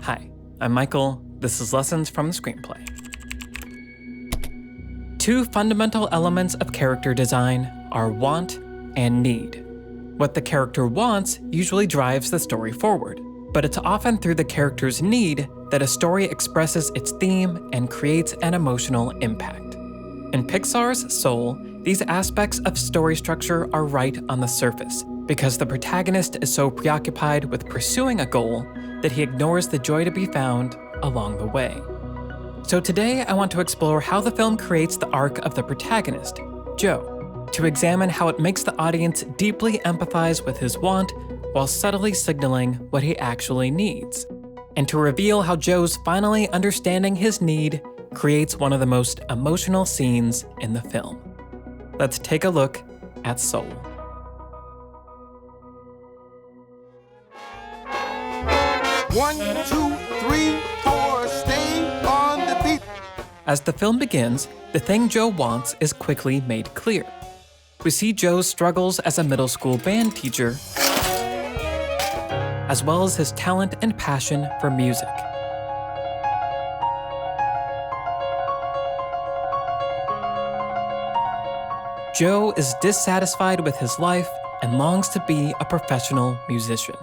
Hi, I'm Michael. This is Lessons from the Screenplay. Two fundamental elements of character design are want and need. What the character wants usually drives the story forward, but it's often through the character's need that a story expresses its theme and creates an emotional impact. In Pixar's Soul, these aspects of story structure are right on the surface because the protagonist is so preoccupied with pursuing a goal that he ignores the joy to be found along the way. So today I want to explore how the film creates the arc of the protagonist, Joe, to examine how it makes the audience deeply empathize with his want while subtly signaling what he actually needs, and to reveal how Joe's finally understanding his need creates one of the most emotional scenes in the film. Let's take a look at Soul. One, two, three, four, stay on the beat. As the film begins, the thing Joe wants is quickly made clear. We see Joe's struggles as a middle school band teacher, as well as his talent and passion for music. Joe is dissatisfied with his life and longs to be a professional musician.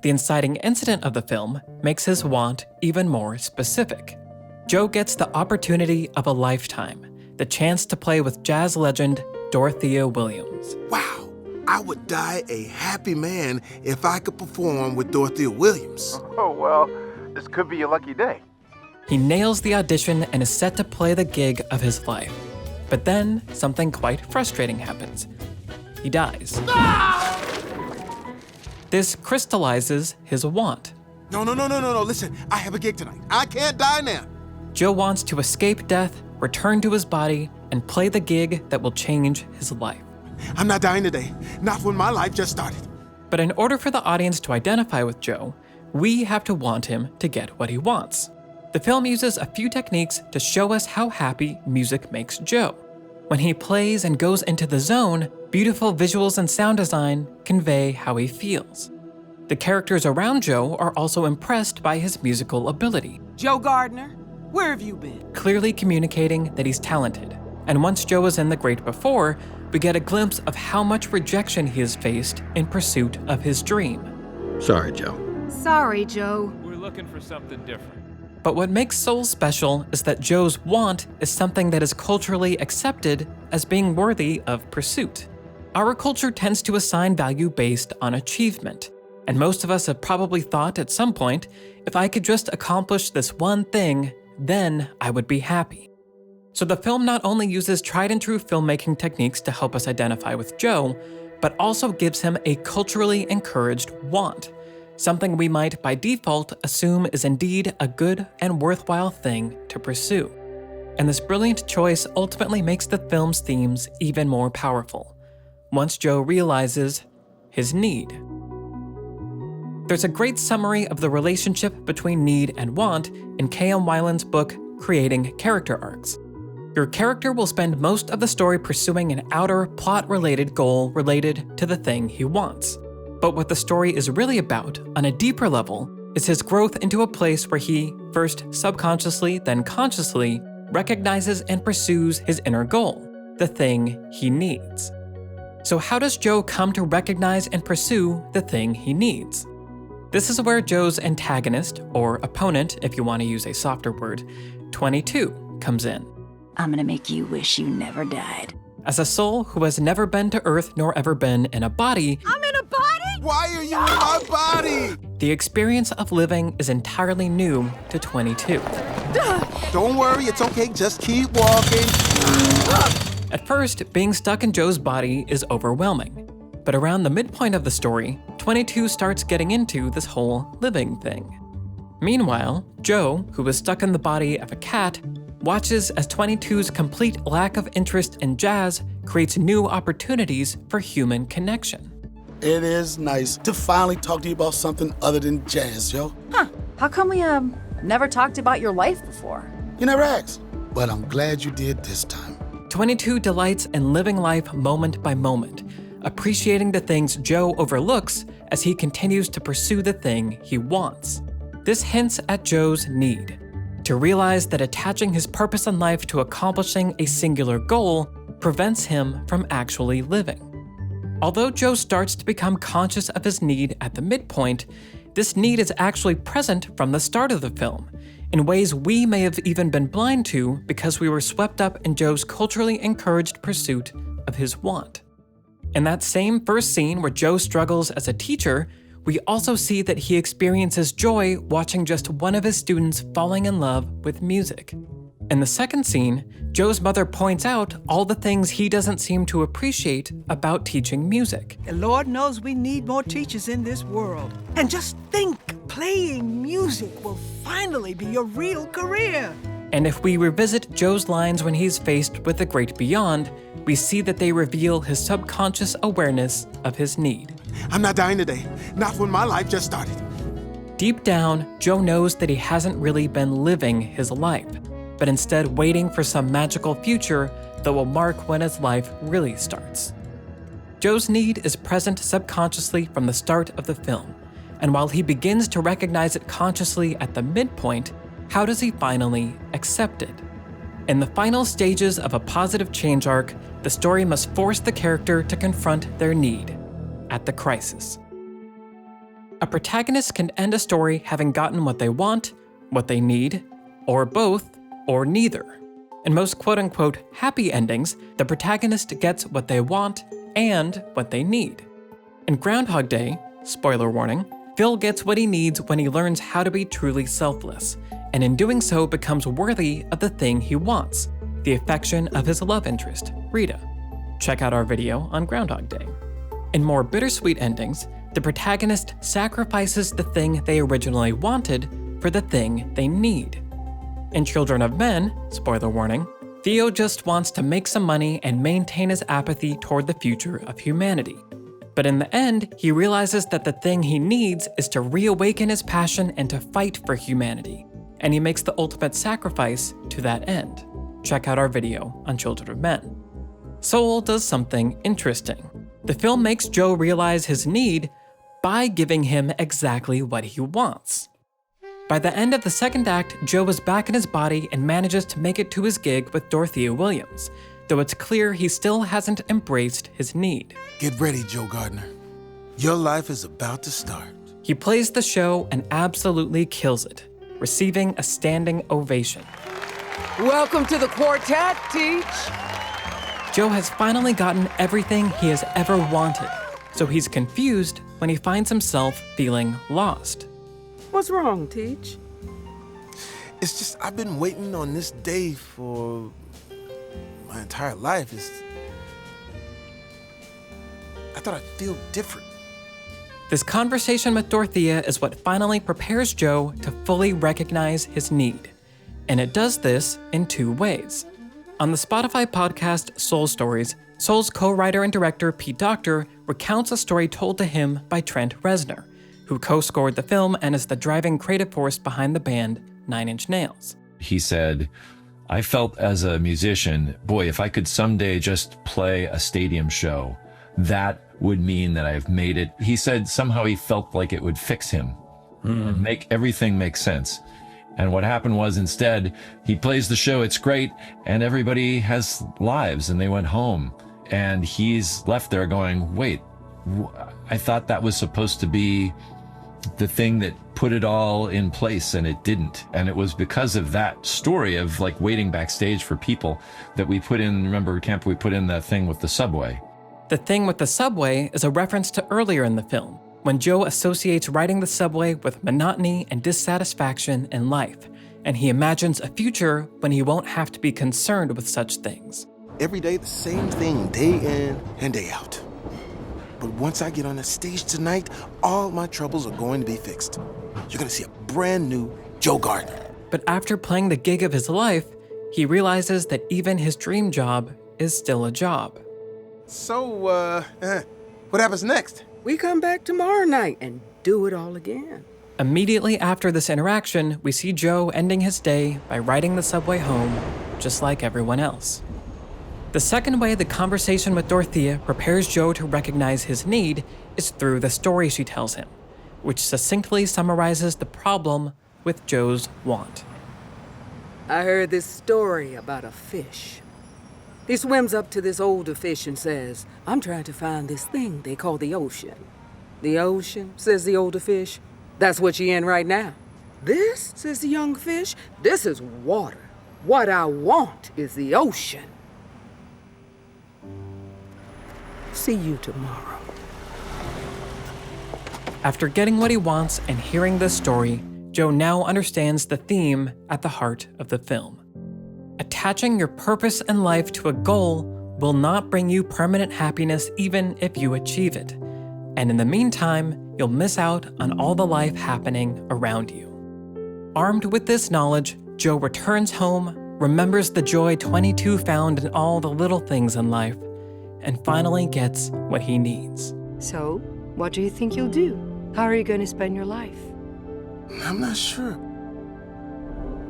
The inciting incident of the film makes his want even more specific. Joe gets the opportunity of a lifetime, the chance to play with jazz legend Dorothea Williams. Wow, I would die a happy man if I could perform with Dorothea Williams. Oh, well, this could be your lucky day. He nails the audition and is set to play the gig of his life. But then, something quite frustrating happens. He dies. This crystallizes his want. No, listen, I have a gig tonight. I can't die now. Joe wants to escape death, return to his body, and play the gig that will change his life. I'm not dying today, not when my life just started. But in order for the audience to identify with Joe, we have to want him to get what he wants. The film uses a few techniques to show us how happy music makes Joe. When he plays and goes into the zone, beautiful visuals and sound design convey how he feels. The characters around Joe are also impressed by his musical ability, Joe Gardner, where have you been? clearly communicating that he's talented. And once Joe is in The Great Before, we get a glimpse of how much rejection he has faced in pursuit of his dream. Sorry, Joe. Sorry, Joe. We're looking for something different. But what makes Soul special is that Joe's want is something that is culturally accepted as being worthy of pursuit. Our culture tends to assign value based on achievement, and most of us have probably thought at some point, if I could just accomplish this one thing, then I would be happy. So the film not only uses tried and true filmmaking techniques to help us identify with Joe, but also gives him a culturally encouraged want, something we might by default assume is indeed a good and worthwhile thing to pursue. And this brilliant choice ultimately makes the film's themes even more powerful, once Joe realizes his need. There's a great summary of the relationship between need and want in K.M. Weiland's book, Creating Character Arcs. Your character will spend most of the story pursuing an outer, plot-related goal related to the thing he wants. But what the story is really about, on a deeper level, is his growth into a place where he, first subconsciously, then consciously, recognizes and pursues his inner goal, the thing he needs. So how does Joe come to recognize and pursue the thing he needs? This is where Joe's antagonist, or opponent if you want to use a softer word, 22, comes in. I'm gonna make you wish you never died. As a soul who has never been to Earth nor ever been in a body, I'm in a body? Why are you in my body? the experience of living is entirely new to 22. Don't worry, it's okay, just keep walking. At first, being stuck in Joe's body is overwhelming. But around the midpoint of the story, 22 starts getting into this whole living thing. Meanwhile, Joe, who is stuck in the body of a cat, watches as 22's complete lack of interest in jazz creates new opportunities for human connection. It is nice to finally talk to you about something other than jazz, Joe. Huh, how come we never talked about your life before? You never asked, but I'm glad you did this time. 22 delights in living life moment by moment, appreciating the things Joe overlooks as he continues to pursue the thing he wants. This hints at Joe's need to realize that attaching his purpose in life to accomplishing a singular goal prevents him from actually living. Although Joe starts to become conscious of his need at the midpoint, this need is actually present from the start of the film, in ways we may have even been blind to because we were swept up in Joe's culturally encouraged pursuit of his want. In that same first scene where Joe struggles as a teacher, we also see that he experiences joy watching just one of his students falling in love with music. In the second scene, Joe's mother points out all the things he doesn't seem to appreciate about teaching music. And Lord knows we need more teachers in this world. And just think, playing music will finally be your real career. And if we revisit Joe's lines when he's faced with the great beyond, we see that they reveal his subconscious awareness of his need. I'm not dying today, not when my life just started. Deep down, Joe knows that he hasn't really been living his life, but instead waiting for some magical future that will mark when his life really starts. Joe's need is present subconsciously from the start of the film, and while he begins to recognize it consciously at the midpoint, how does he finally accept it? In the final stages of a positive change arc, the story must force the character to confront their need at the crisis. A protagonist can end a story having gotten what they want, what they need, or both, or neither. In most quote-unquote happy endings, the protagonist gets what they want and what they need. In Groundhog Day, spoiler warning, Phil gets what he needs when he learns how to be truly selfless, and in doing so becomes worthy of the thing he wants, the affection of his love interest, Rita. Check out our video on Groundhog Day. In more bittersweet endings, the protagonist sacrifices the thing they originally wanted for the thing they need. In Children of Men, spoiler warning, Theo just wants to make some money and maintain his apathy toward the future of humanity. But in the end, he realizes that the thing he needs is to reawaken his passion and to fight for humanity, and he makes the ultimate sacrifice to that end. Check out our video on Children of Men. Soul does something interesting. The film makes Joe realize his need by giving him exactly what he wants. By the end of the second act, Joe is back in his body and manages to make it to his gig with Dorothea Williams, though it's clear he still hasn't embraced his need. Get ready, Joe Gardner. Your life is about to start. He plays the show and absolutely kills it, receiving a standing ovation. Welcome to the quartet, Teach. Joe has finally gotten everything he has ever wanted, so he's confused when he finds himself feeling lost. What's wrong, Teach? It's just I've been waiting on this day for my entire life. I thought I'd feel different. This conversation with Dorothea is what finally prepares Joe to fully recognize his need. And it does this in two ways. On the Spotify podcast Soul Stories, Soul's co-writer and director Pete Docter recounts a story told to him by Trent Reznor, who co-scored the film and is the driving creative force behind the band 9 Inch Nails. He said, I felt as a musician, boy, if I could someday just play a stadium show, that would mean that I've made it. He said somehow he felt like it would fix him, make everything make sense. And what happened was instead, he plays the show, it's great, and everybody has lives, and they went home. And he's left there going, wait, I thought that was supposed to be the thing that put it all in place, and it didn't. And it was because of that story of like waiting backstage for people that we put in, remember, Camp, we put in that thing with the subway. The thing with the subway is a reference to earlier in the film, when Joe associates riding the subway with monotony and dissatisfaction in life, and he imagines a future when he won't have to be concerned with such things. Every day, the same thing, day in and day out. But once I get on the stage tonight, all my troubles are going to be fixed. You're going to see a brand new Joe Gardner. But after playing the gig of his life, he realizes that even his dream job is still a job. So, what happens next? We come back tomorrow night and do it all again. Immediately after this interaction, we see Joe ending his day by riding the subway home, just like everyone else. The second way the conversation with Dorothea prepares Joe to recognize his need is through the story she tells him, which succinctly summarizes the problem with Joe's want. I heard this story about a fish. He swims up to this older fish and says, "I'm trying to find this thing they call the ocean." "The ocean," says the older fish, "that's what you're in right now." "This," says the young fish, "this is water. What I want is the ocean." See you tomorrow. After getting what he wants and hearing this story, Joe now understands the theme at the heart of the film. Attaching your purpose in life to a goal will not bring you permanent happiness even if you achieve it. And in the meantime, you'll miss out on all the life happening around you. Armed with this knowledge, Joe returns home, remembers the joy 22 found in all the little things in life, and finally gets what he needs. So, what do you think you'll do? How are you going to spend your life? I'm not sure.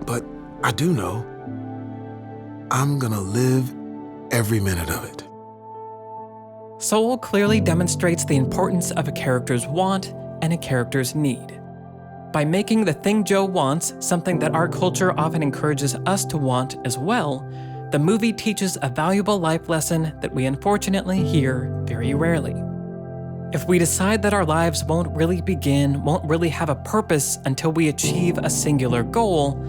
But I do know I'm gonna live every minute of it. Soul clearly demonstrates the importance of a character's want and a character's need. By making the thing Joe wants something that our culture often encourages us to want as well, the movie teaches a valuable life lesson that we unfortunately hear very rarely. If we decide that our lives won't really begin, won't really have a purpose until we achieve a singular goal,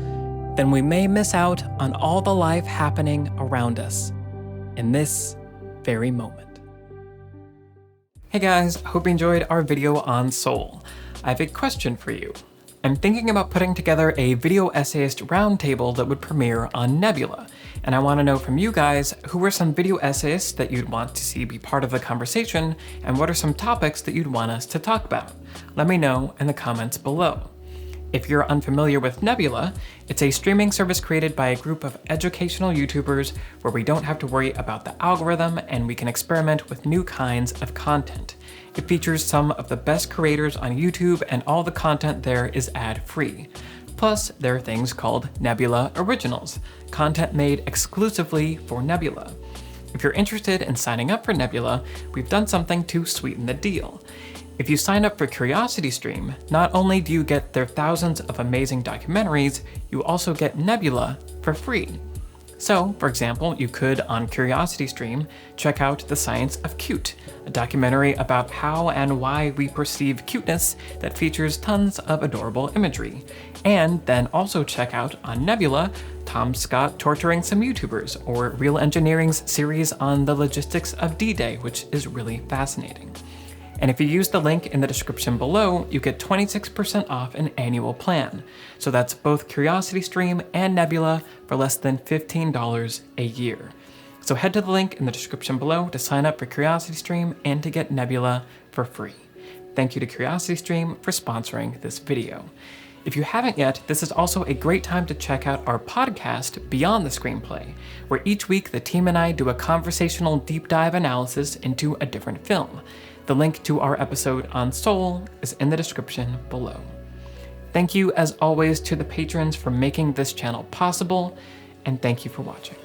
then we may miss out on all the life happening around us in this very moment. Hey guys, hope you enjoyed our video on Soul. I have a question for you. I'm thinking about putting together a video essayist roundtable that would premiere on Nebula, and I want to know from you guys who are some video essayists that you'd want to see be part of the conversation, and what are some topics that you'd want us to talk about. Let me know in the comments below. If you're unfamiliar with Nebula, it's a streaming service created by a group of educational YouTubers where we don't have to worry about the algorithm and we can experiment with new kinds of content. It features some of the best creators on YouTube and all the content there is ad-free. Plus, there are things called Nebula Originals, content made exclusively for Nebula. If you're interested in signing up for Nebula, we've done something to sweeten the deal. If you sign up for CuriosityStream, not only do you get their thousands of amazing documentaries, you also get Nebula for free. So, for example, you could, on CuriosityStream, check out The Science of Cute, a documentary about how and why we perceive cuteness that features tons of adorable imagery. And then also check out on Nebula, Tom Scott torturing some YouTubers, or Real Engineering's series on the logistics of D-Day, which is really fascinating. And if you use the link in the description below, you get 26% off an annual plan. So that's both CuriosityStream and Nebula for less than $15 a year. So head to the link in the description below to sign up for CuriosityStream and to get Nebula for free. Thank you to CuriosityStream for sponsoring this video. If you haven't yet, this is also a great time to check out our podcast, Beyond the Screenplay, where each week the team and I do a conversational deep dive analysis into a different film. The link to our episode on Soul is in the description below. Thank you, as always, to the patrons for making this channel possible, and thank you for watching.